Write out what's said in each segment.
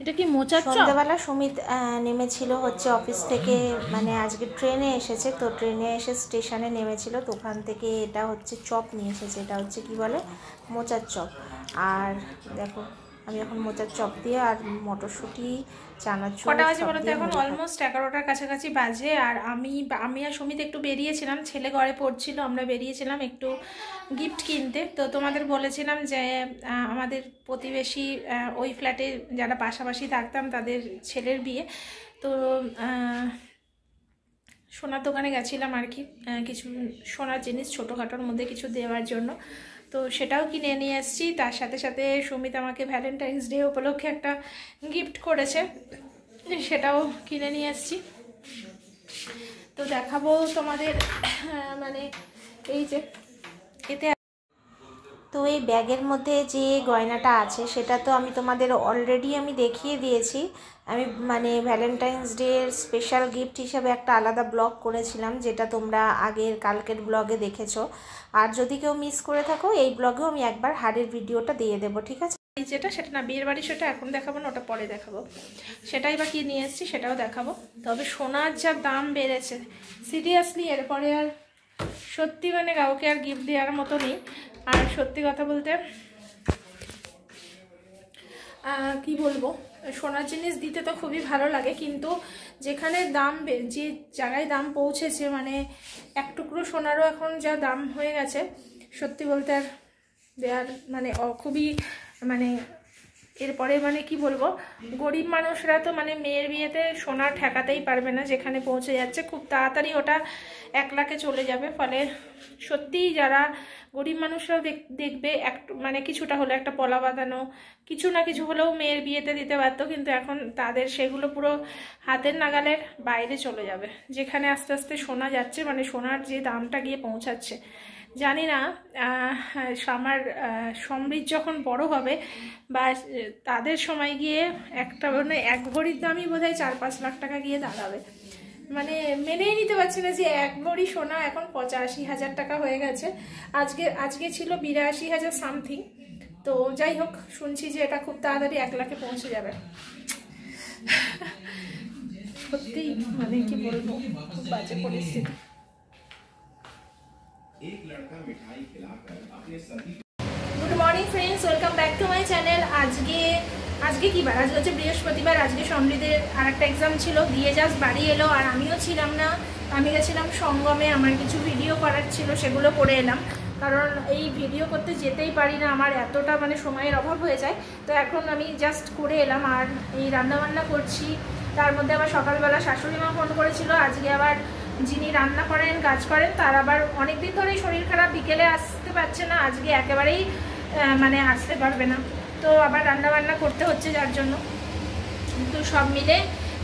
এটা কি মোচার চপ? সন্ধ্যাবেলা সুমিত নেমেছিল হচ্ছে অফিস থেকে, মানে আজকে ট্রেনে এসেছে, তো ট্রেনে এসে স্টেশনে নেমেছিল, তো ওখান থেকে এটা হচ্ছে চপ নিয়ে এসেছে। এটা হচ্ছে কি বলে, মোচার চপ। আর দেখো আমি এখন মোচার চপ দিয়ে আর মটরশুঁটি, চানাচুর। কটা বাজে বলো তো? এখন অলমোস্ট 11টার কাছাকাছি বাজে। আর আমি আর সুমিত একটু বেরিয়েছিলাম, ছেলে ঘরে পড়ছিল, আমরা বেরিয়েছিলাম একটু গিফট কিনতে। তো তোমাদের বলেছিলাম যে আমাদের প্রতিবেশী ওই ফ্ল্যাটে যারা পাশাপাশি থাকতাম তাদের ছেলের বিয়ে, তো সোনার দোকানে গেছিলাম আর কি, কিছু সোনার জিনিস ছোটোখাটোর মধ্যে কিছু দেওয়ার জন্য, তো সেটাও কিনে নিয়ে এসেছি। তার সাথে সাথে সুমিত আমাকে ভ্যালেন্টাইন্স ডে উপলক্ষে একটা গিফট করেছে, সেটাও কিনে নিয়ে এসেছি। তো দেখাবো তোমাদের, মানে এই যে এতে। তো এই ব্যাগের মধ্যে যে গয়নাটা আছে সেটা তো আমি তোমাদের অলরেডি আমি দেখিয়ে দিয়েছি। আমি মানে ভ্যালেন্টাইন্স ডে স্পেশাল গিফট হিসাবে একটা আলাদা ব্লগ করেছিলাম, যেটা তোমরা আগের কালকের ব্লগে দেখেছো। আর যদি কেউ মিস করে থাকো, এই ব্লগেও আমি একবার হাড়ের ভিডিওটা দিয়ে দেবো, ঠিক আছে? যেটা সেটা না, বিয়ের বাড়ি, সেটা এখন দেখাবো না, ওটা পরে দেখাবো। সেটাই বা কি নিয়ে এসেছি সেটাও দেখাবো। তবে সোনার যা দাম বেড়েছে সিরিয়াসলি, এরপরে আর সত্যি মানে কাউকে আর গিফট দেওয়ার মতো নেই। আর সত্যি কথা বলতে কি বলবো, সোনার জিনিস দিতে তো খুবই ভালো লাগে, কিন্তু যেখানে দাম, যে জায়গায় দাম পৌঁছেছে, মানে এক টুকরো সোনারও এখন যা দাম হয়ে গেছে, সত্যি বলতে আর দেওয়ার মানে খুবই মানে এরপরে মানে কি বলবো, গরিব মানুষরা তো মানে মেয়ের বিয়েতে সোনা ঠেকাতেই পারবে না, যেখানে পৌঁছে যাচ্ছে খুব তাড়াতাড়ি ওটা 1 লাখে চলে যাবে। ফলে সত্যিই যারা গরিব মানুষরাও দেখবে একটু মানে কিছুটা হলে একটা পলা বাঁধানো কিছু না কিছু হলেও মেয়ের বিয়েতে দিতে পারতো, কিন্তু এখন তাদের সেগুলো পুরো হাতের নাগালের বাইরে চলে যাবে, যেখানে আস্তে আস্তে সোনা যাচ্ছে, মানে সোনার যে দামটা গিয়ে পৌঁছাচ্ছে। জানি না আমার সমৃদ্ধ যখন বড় হবে বা তাদের সময় গিয়ে একটা মানে 1 ভরির দামই বোধহয় 4-5 লাখ টাকা গিয়ে দাঁড়াবে। মানে মেনেই নিতে পারছি না যে 1 ভরি সোনা এখন 85,000 টাকা হয়ে গেছে। আজকে ছিল 82,000 সামথিং। তো যাই হোক, শুনছি যে এটা খুব তাড়াতাড়ি 1 লাখে পৌঁছে যাবে। সত্যিই মানে কি বলবো, খুব বাজে পরিস্থিতি। Good morning friends, welcome back to my channel. আজকে কি বার? আজকে হচ্ছে বৃহস্পতিবার। আজকে সমৃদ্ধের আর একটা এক্সাম ছিল, দিয়ে জাস্ট বাড়ি এলো, আর আমিও ছিলাম না। আমি গেছিলাম সঙ্গমে, আমার কিছু ভিডিও করার ছিল, সেগুলো করে এলাম। কারণ এই ভিডিও করতে যেতেই পারি না, আমার এতটা মানে সময়ের অভাব হয়ে যায়। তো এখন আমি জাস্ট করে এলাম, আর এই রান্নাবান্না করছি। তার মধ্যে আবার সকালবেলা শাশুড়ি মা ফোন করেছিল, আজকে আবার যিনি রান্না করেন কাজ করেন তার আবার অনেক দিন ধরেই শরীর খারাপ, বিকেলে আসতে পারছে না, আজকে একেবারেই মানে আসতে পারবে না। তো আবার রান্নাবান্না করতে হচ্ছে যার জন্য। তো সব মিলে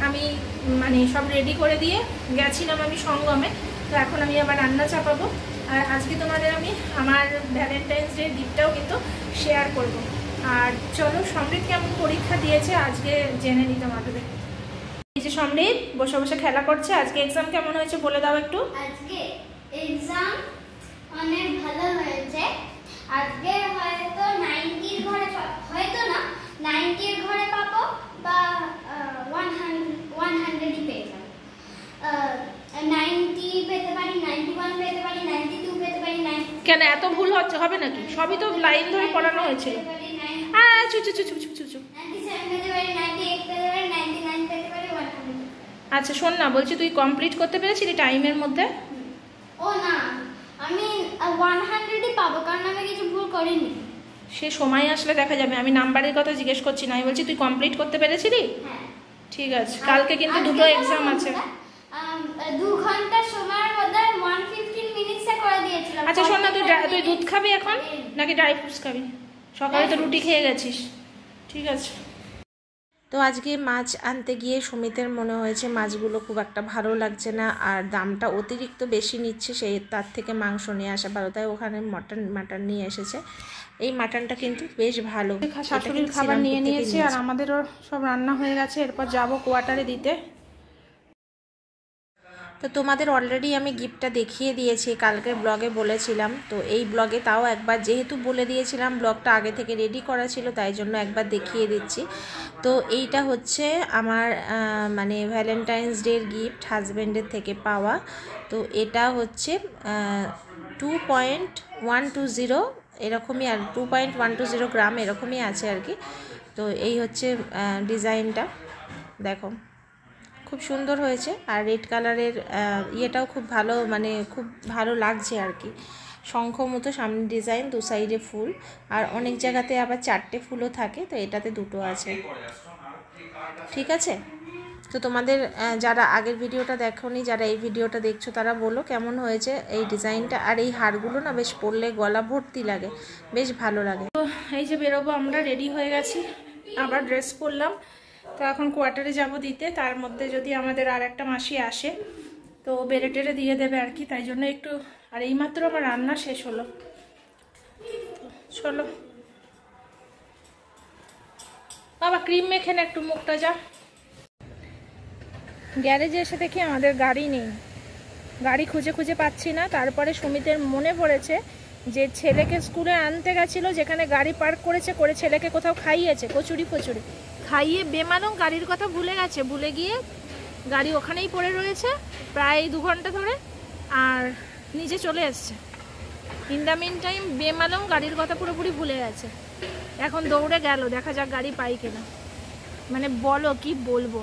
আমি মানে সব রেডি করে দিয়ে গেছিলাম আমি সঙ্গমে। তো এখন আমি আবার রান্না চাপাবো, আর আজকে তোমাদের আমি আমার ভ্যালেন্টাইন্স ডে গিফটটাও কিন্তু শেয়ার করব। আর চলো, সমৃদ্ধ কেমন পরীক্ষা দিয়েছে আজকে জেনে নিই তোমাদের। এই যে সমৃদ্ধ বসে বসে খেলা করছে। আজকে এক্সাম কেমন হয়েছে বলে দাও একটু। আজকে এক্সাম অনেক ভালো হয়েছে। আজকে হয়তো 90 এর ঘরে, হয়তো না 90 এর ঘরে পাবো বা 100 পেয়ে যাবো। 90 পেতে পারি, 91 পেতে পারি, 92 পেতে পারি। কেন এত ভুল হবে নাকি? সবই তো লাইন ধরে পড়ানো হয়েছিল। চুপ চুপ চুপ চুপ চুপ চুপ। 97 পেতে পারি, 98 পেতে পারি, 99 পেতে পারি, 100। আচ্ছা শোন না, বলছি তুই কমপ্লিট করতে পেরেছিলি টাইমের মধ্যে? ও না, আমি 100ই পাবো, কারণ আমি কিছু ভুল করিনি। সে সময় আসলে দেখা যাবে, আমি নাম্বারের কথা জিজ্ঞেস করছি না, আমি বলছি তুই কমপ্লিট করতে পেরেছিলি? হ্যাঁ ঠিক আছে, কালকে কিন্তু দুটো এক্সাম আছে। 2 ঘন্টা সময়ের মধ্যে 115 মিনিটসে করে দিয়েছিলাম। আচ্ছা শোন না, তুই দুধ খাবি এখন নাকি ড্রাই ফ্রুটস খাবি? সকালে তো রুটি খেয়ে গেছিস। ঠিক আছে। তো আজকে মাছ আনতে গিয়ে সুমিতের মনে হয়েছে মাছগুলো খুব একটা ভালো লাগছে না, আর দামটা অতিরিক্ত বেশি নিচ্ছে, সেই তার থেকে মাংস নিয়ে আসা ভালো। তাই ওখানে মাটন নিয়ে এসেছে। এই মাটনটা কিন্তু বেশ ভালো। শাশুড়ির খাবার নিয়ে নিয়েছি, আর আমাদেরও সব রান্না হয়ে গেছে। এরপর যাব কোয়ার্টারে দিতে। তো তোমাদের অলরেডি আমি গিফটটা দেখিয়ে দিয়েছি, কালকের ব্লগে বলেছিলাম। তো এই ব্লগে তাও একবার, যেহেতু বলে দিয়েছিলাম ব্লগটা আগে থেকে রেডি করা ছিল, তাই জন্য একবার দেখিয়ে দিচ্ছি। তো এইটা হচ্ছে আমার মানে ভ্যালেন্টাইন্স ডের গিফট হাজব্যান্ডের থেকে পাওয়া। তো এটা হচ্ছে 2.120 এরকমই, আর 2.120 গ্রাম এরকমই আছে আর কি। তো এই হচ্ছে ডিজাইনটা, দেখো খুব সুন্দর হয়েছে। আর রেড কালারের ইয়েটাও খুব ভালো, মানে খুব ভালো লাগছে আর কি। শঙ্খ মতো সামনে ডিজাইন, দু সাইডে ফুল, আর অনেক জায়গাতে আবার 4টে ফুলও থাকে, তো এটাতে 2টো আছে। ঠিক আছে, তো তোমাদের যারা আগের ভিডিওটা দেখোনি, যারা এই ভিডিওটা দেখছো, তারা বলো কেমন হয়েছে এই ডিজাইনটা। আর এই হারগুলো না বেশ পরলে গলা ভর্তি লাগে, বেশ ভালো লাগে। তো এই যে বেরোবো আমরা, রেডি হয়ে গেছি, আবার ড্রেস পরলাম। তো এখন কোয়ার্টারে যাব দিতে, তার মধ্যে যদি আমাদের আর একটা মাসি আসে তো বেড়ে টেড়ে দিয়ে দেবে আর কি, তাই জন্য একটু। আর এইমাত্র আমার রান্না শেষ হলো। চলো বাবা, ক্রিম মেখে না একটু মুখটা। যা গ্যারেজে এসে দেখি আমাদের গাড়ি নেই, গাড়ি খুঁজে খুঁজে পাচ্ছি না। তারপরে সুমিতের মনে পড়েছে যে ছেলেকে স্কুলে আনতে গেছিলো, যেখানে গাড়ি পার্ক করেছে, করে ছেলেকে কোথাও খাইয়েছে কচুরি ফচুরি খাইয়ে, বেমালুম গাড়ির কথা ভুলে গেছে। ভুলে গিয়ে গাড়ি ওখানেই পড়ে রয়েছে প্রায় 2 ঘন্টা ধরে, আর নিচে চলে এসছে। ইন দ্য মিন টাইম বেমালুম গাড়ির কথা পুরোপুরি ভুলে গেছে। এখন দৌড়ে গেল, দেখা যাক গাড়ি পাই কিনা। মানে বলো কি বলবো,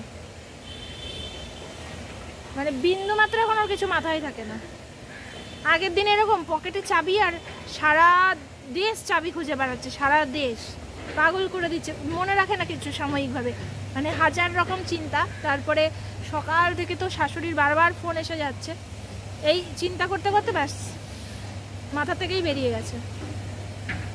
মানে বিন্দু মাত্র এখন আর কিছু মাথায় থাকে না। আগের দিন এরকম পকেটে চাবি, আর সারা দেশ চাবি খুঁজে বেড়াচ্ছে, সারা দেশ পাগল করে দিচ্ছে, মনে রাখে না কিছু সাময়িকভাবে, মানে 1000 রকম চিন্তা। তারপরে সকাল থেকে তো শাশুড়ির বারবার ফোন এসে যাচ্ছে, এই চিন্তা করতে করতে ব্যাস মাথা থেকেই বেরিয়ে গেছে।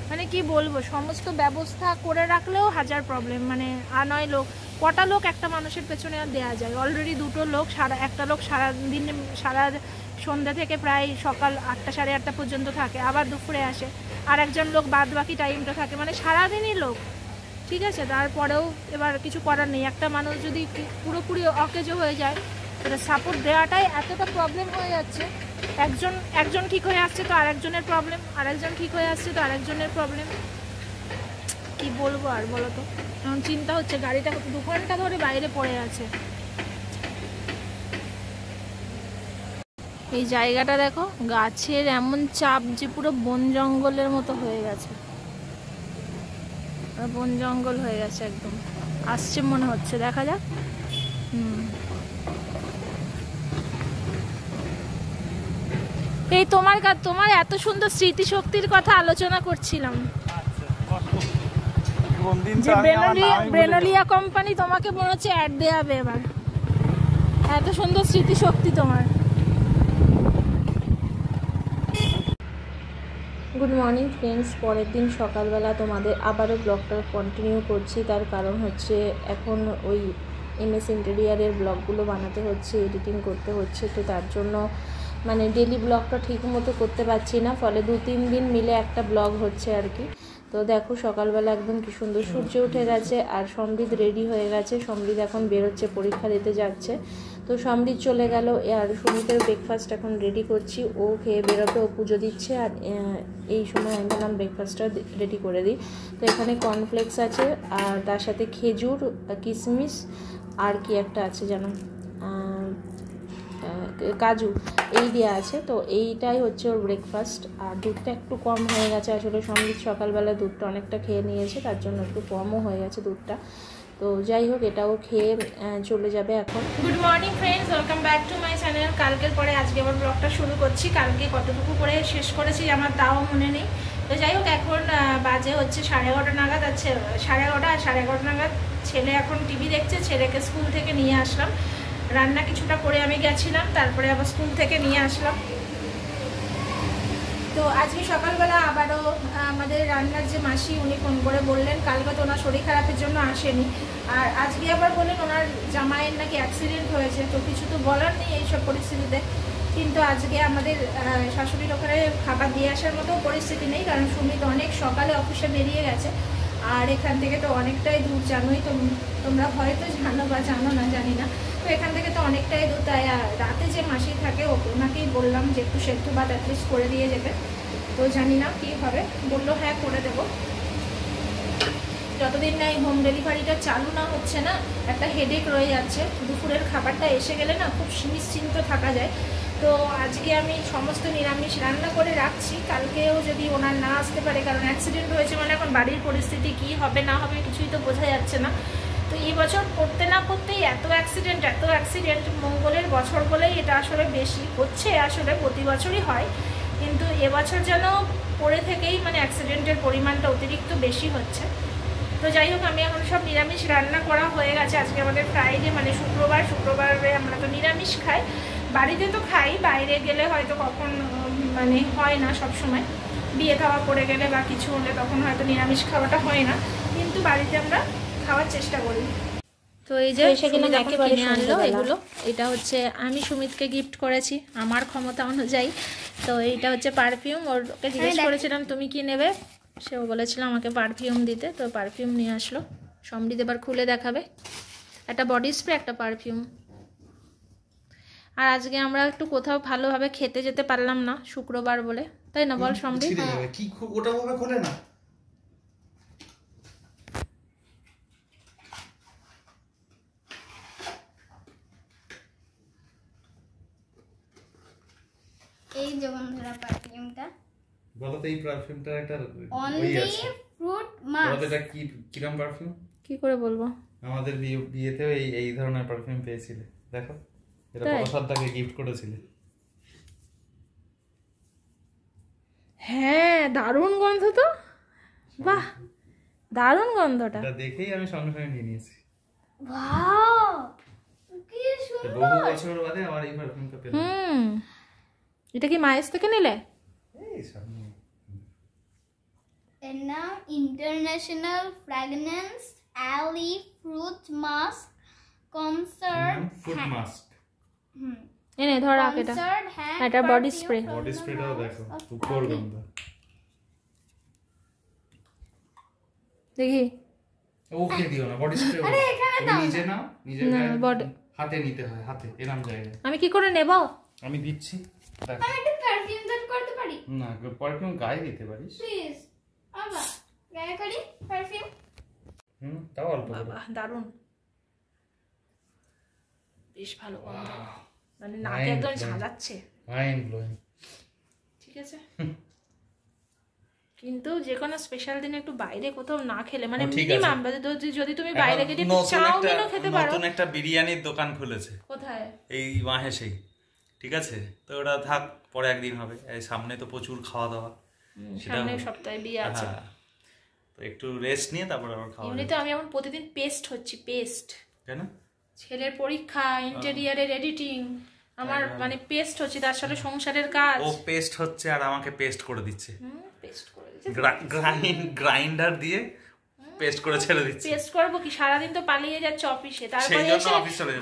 মানে কি বলবো, সমস্ত ব্যবস্থা করে রাখলেও 1000 প্রবলেম। মানে নয় লোক, কটা লোক একটা মানুষের পেছনে আর দেওয়া যায়? অলরেডি 2টো লোক, একটা লোক সারাদিন, সারা সন্ধ্যা থেকে প্রায় সকাল 8টা সাড়ে 8টা পর্যন্ত থাকে, আবার দুপুরে আসে, আর একজন লোক বাদ বাকি টাইমটা থাকে, মানে সারাদিনই লোক। ঠিক আছে, তারপরেও এবার কিছু করার নেই। একটা মানুষ যদি পুরোপুরি অকেজো হয়ে যায়, এটা সাপোর্ট দেওয়াটাই এতটা প্রবলেম হয়ে যাচ্ছে। একজন ঠিক হয়ে আসছে তো আরেকজনের প্রবলেম, আরেকজন ঠিক হয়ে আসছে তো আরেকজনের প্রবলেম। কি বলবো আর বলো তো। এখন চিন্তা হচ্ছে, গাড়িটা 2 ঘন্টা ধরে বাইরে পড়ে আছে। এই জায়গাটা দেখো, গাছের এমন চাপ যে পুরো বন জঙ্গলের মতো হয়ে গেছে, বন জঙ্গল হয়ে গেছে একদম। আসছে মনে হচ্ছে, দেখা যাক। এই তোমার এত সুন্দর স্মৃতিশক্তির কথা আলোচনা করছিলাম, যে ব্রেনোলিয়া কোম্পানি তোমাকে মনে হচ্ছে অ্যাড দেওয়াবে এবার। এত সুন্দর স্মৃতিশক্তি তোমার। গুড মর্নিং ফ্রেন্ডস, পরের দিন সকালবেলা তোমাদের আবারও ব্লগটা কন্টিনিউ করছি। তার কারণ হচ্ছে এখন ওই MS ইন্টেরিয়ারের ব্লগগুলো বানাতে হচ্ছে, এডিটিং করতে হচ্ছে। তো তার জন্য মানে ডেলি ব্লগটা ঠিক মতো করতে পারছি না, ফলে 2-3 দিন মিলে একটা ব্লগ হচ্ছে আর কি। তো দেখো সকালবেলা একদম কি সুন্দর সূর্য উঠে গেছে, আর সমৃদ্ধ রেডি হয়ে গেছে। সমৃদ্ধ এখন বেরোচ্ছে, পরীক্ষা দিতে যাচ্ছে। তো সমৃদ্ধ চলে গেল, আর সুমিতের ব্রেকফাস্ট এখন রেডি করছি। ও খেয়ে বেরোবে, ও পুজো দিচ্ছে, আর এই সময় আমি বললাম ব্রেকফাস্টটা রেডি করে দিই। তো এখানে কর্নফ্লেক্স আছে, আর তার সাথে খেজুর, কিশমিশ, আর কি একটা আছে যেন, কাজু, এই দেওয়া আছে। তো এইটাই হচ্ছে ওর ব্রেকফাস্ট। আর দুধটা একটু কম হয়ে গেছে, আসলে সমৃদ্ধ সকালবেলা দুধটা অনেকটা খেয়ে নিয়েছে, তার জন্য একটু কমও হয়ে গেছে দুধটা। তো যাই হোক, এটাও খেয়ে চলে যাবে এখন। Good morning friends, welcome back to my channel. কালকের পরে আজকে আবার ব্লগটা শুরু করছি। কালকে কতটুকু করে শেষ করেছি আমার তাও মনে নেই। তো যাই হোক, এখন বাজে হচ্ছে 11:30 নাগাদ। আছে 11:30 আর 11:30 নাগাদ ছেলে এখন টিভি দেখছে। ছেলেকে স্কুল থেকে নিয়ে আসলাম, রান্না কিছুটা করে আমি গেছিলাম, তারপরে আবার স্কুল থেকে নিয়ে আসলাম। তো আজকে সকালবেলা আবারও আমাদের রান্নার যে মাসি, উনি ফোন করে বললেন কালকে তো ওনার শরীর খারাপের জন্য আসেনি, আর আজকে আবার বললেন ওনার জামাইয়ের নাকি অ্যাক্সিডেন্ট হয়েছে। তো কিছু তো বলার নেই এইসব পরিস্থিতিতে, কিন্তু আজকে আমাদের শাশুড়ির ওখানে খাবার দিয়ে আসার মতো পরিস্থিতি নেই, কারণ সুমিত অনেক সকালে অফিসে বেরিয়ে গেছে। আর এখান থেকে তো অনেকটাই দূর, জানোই তোমরা হয়তো জানো বা জানো না জানি না। তো এখান থেকে তো অনেকটাই দূর, তাই রাতে যে মাসি থাকে ওনাকেই বললাম যে একটু সেদ্ধ ভাত অ্যাটলিস্ট করে দিয়ে যেতে। তো জানি না কী হবে, বললো হ্যাঁ করে দেবো। যতদিন না এই হোম ডেলিভারিটা চালু না হচ্ছে না একটা হেডেক রয়ে যাচ্ছে। দুপুরের খাবারটা এসে গেলে না খুব নিশ্চিন্ত থাকা যায়। তো আজকে আমি সমস্ত নিরামিষ রান্না করে রাখছি, কালকেও যদি ওনার না আসতে পারে, কারণ অ্যাক্সিডেন্ট হয়েছে মানে এখন বাড়ির পরিস্থিতি কি হবে না হবে কিছুই তো বোঝা যাচ্ছে না। তো এই বছর পড়তে না পড়তেই এত অ্যাক্সিডেন্ট, মঙ্গলের বছর বলেই এটা আসলে বেশি হচ্ছে, আসলে প্রতি বছরই হয়, কিন্তু এবছর যেন পড়ে থেকেই মানে অ্যাক্সিডেন্টের পরিমাণটা অতিরিক্ত বেশি হচ্ছে। তো যাই হোক, আমি এখন সব নিরামিষ রান্না করা হয়ে গেছে। আজকে আমাদের ফ্রাইডে মানে শুক্রবারে আমরা তো নিরামিষ খাই, বাড়িতে তো খাই, বাইরে গেলে হয়তো কখন মানে হয় না সব সময়, বিয়ে খাওয়া পড়ে গেলে বা কিছু হলে তখন হয়তো নিরামিষ খাওয়াটা হয় না, কিন্তু বাড়িতে আমরা খাওয়ার চেষ্টা করি। তো এই যে সুমিত এখন কিনে আনলো এগুলো, এটা হচ্ছে আমি সুমিতকে গিফট করেছি আমার ক্ষমতা অনুযায়ী। তো এইটা হচ্ছে পারফিউম, ওকে জিজ্ঞেস করেছিলাম তুমি কি নেবে, সেও বলেছিল আমাকে পারফিউম দিতে, তো পারফিউম নিয়ে আসলো। সমৃদ্ধ এবার খুলে দেখাবে, একটা বডি স্প্রে একটা পারফিউম। আর আজকে আমরা একটু কোথাও ভালোভাবে খেতে যেতে পারলাম না শুক্রবার বলে, তাই না বল সমৃদ্ধ? কি ওটা ভাবে খোলে না। এই যে বন্ধুরা পারফিউমটা, বলো তো এই পারফিউমটার একটা অনলি ফ্রুট মাস্ক। বলো তো এটা কি কিরকম পারফিউম? কি করে বলবো, আমাদের বিয়েতেও এই ধরনের পারফিউম পেয়েছিলে, দেখো এটা প্রসাদটাকে গিফট করেছিলে। হ্যাঁ দারুণ গন্ধ তো, বাহ দারুণ গন্ধটা, এটা দেখেই আমি সঙ্গে সঙ্গে নিয়ে নিয়েছি। ওয়াও কি সুন্দর, বহু বছর বাদে আমার এই পারফিউমটা পেলাম। এটা কি মায়ের থেকে নিলে? এই সামনে এর নাম international fragrance alley fruit mask concert food mask. এনে ধর রাখ, এটা এটা বডি স্প্রে। বডি স্প্রেটাও দেখো সুপার গন্ধ। দেখি ওকে দিও না বডি স্প্রে, আরে এখানে তুমি দাও নিজে নাও, নিজে হাতে নিতে হয়, হাতে এরকম জায়গায়। আমি কি করে নেব? আমি দিচ্ছি, দেখো। আমি একটা পারফিউম দান করতে পারি না পারফিউম গায়ে দিতে পারিস প্লিজ, আবা গায়ে করি পারফিউম। তাও অল্প করে। বাহ দারুণ, বেশ ভালো গন্ধ, মানে নাকে একদম ঝাঁঝাচ্ছে, মাইন্ড ব্লোয়িং। ঠিক আছে, কিন্তু যে কোনো স্পেশাল দিনে একটু বাইরে কোথাও না খেলে মানে মিনিমাম যদি তুমি বাইরে গিয়ে একটু চাউমিনও খেতে পারো। নতুন একটা বিরিয়ানির দোকান খুলেছে কোথায়? এই মাহেশেই, ঠিক আছে, তো ওটা থাক পরে একদিন হবে, এই সামনে তো প্রচুর খাওয়া দাওয়া, সামনের সপ্তাহে বিয়ে আছে, তো একটু রেস্ট নিয়ে তারপর আবার খাওয়া। এমনিতে আমি এখন প্রতিদিন পেস্ট হচ্ছি, পেস্ট কেন? ছেলের পরীক্ষা, ইন্টেরিয়ারের এডিটিং, আমার মানে পেস্ট হচ্ছে, তার সাথে সংসারের কাজ। ও পেস্ট হচ্ছে আর আমাকে পেস্ট করে দিচ্ছে, পেস্ট করে গ্রাইন্ডার দিয়ে পেস্ট করে ছেড়ে দিচ্ছে। পেস্ট করবো কি, সারাদিন তো পালিয়ে যাচ্ছে অফিসে, তারপরে এসে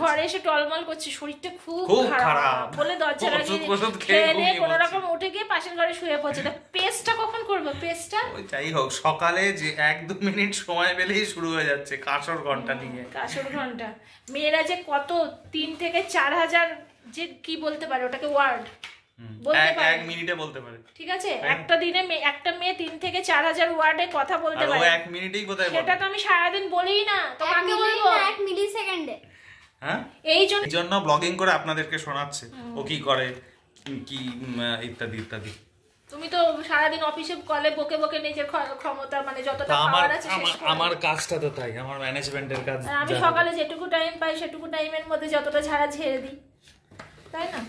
ঘরে এসে টলমল করছে, শরীরটা খুব খারাপ বলে দরজা লাগিয়ে খেলে কোনো রকম উঠে গিয়ে পাশের ঘরে শুয়ে পড়ছে। তা পেস্টটা কখন করবো? পেস্টটা ওই যাই হোক, সকালে যে 1-2 মিনিট সময় পেলেই শুরু হয়ে যাচ্ছে কাঁসর ঘন্টা নিয়ে। কাঁসর ঘন্টা, মেয়েরা যে কত 3 থেকে 4 হাজার যে কি বলতে পারে ওটাকে ওয়ার্ড বলতে পারে, 1 মিনিটে বলতে পারে, ঠিক আছে, একটা দিনে একটা মেয়ে 3 থেকে 4 হাজার ওয়ার্ডে কথা বলতে পারে, 1 মিনিটেই কোথায় বলে? সেটা তো আমি সারাদিন বলিই না, তো কাকে বলবো? 1 মিলি সেকেন্ডে। হ্যাঁ, এই জন্য ব্লগিং করে আপনাদেরকে শোনাচ্ছে ও কি করে, কি ইত্যাদি ইত্যাদি। তুমি তো সারাদিন অফিসে কলে বকে বকে নিজের ক্ষমতা মানে যতটা পাওয়ার আছে আমার কাজটা তো তাই, আমার ম্যানেজমেন্টের কাজ। আমি সকালে যেটুকু টাইম পাই সেটুকু টাইমের মধ্যে যতটা ঝাড়া ঝেড়ে দিই, তাই না?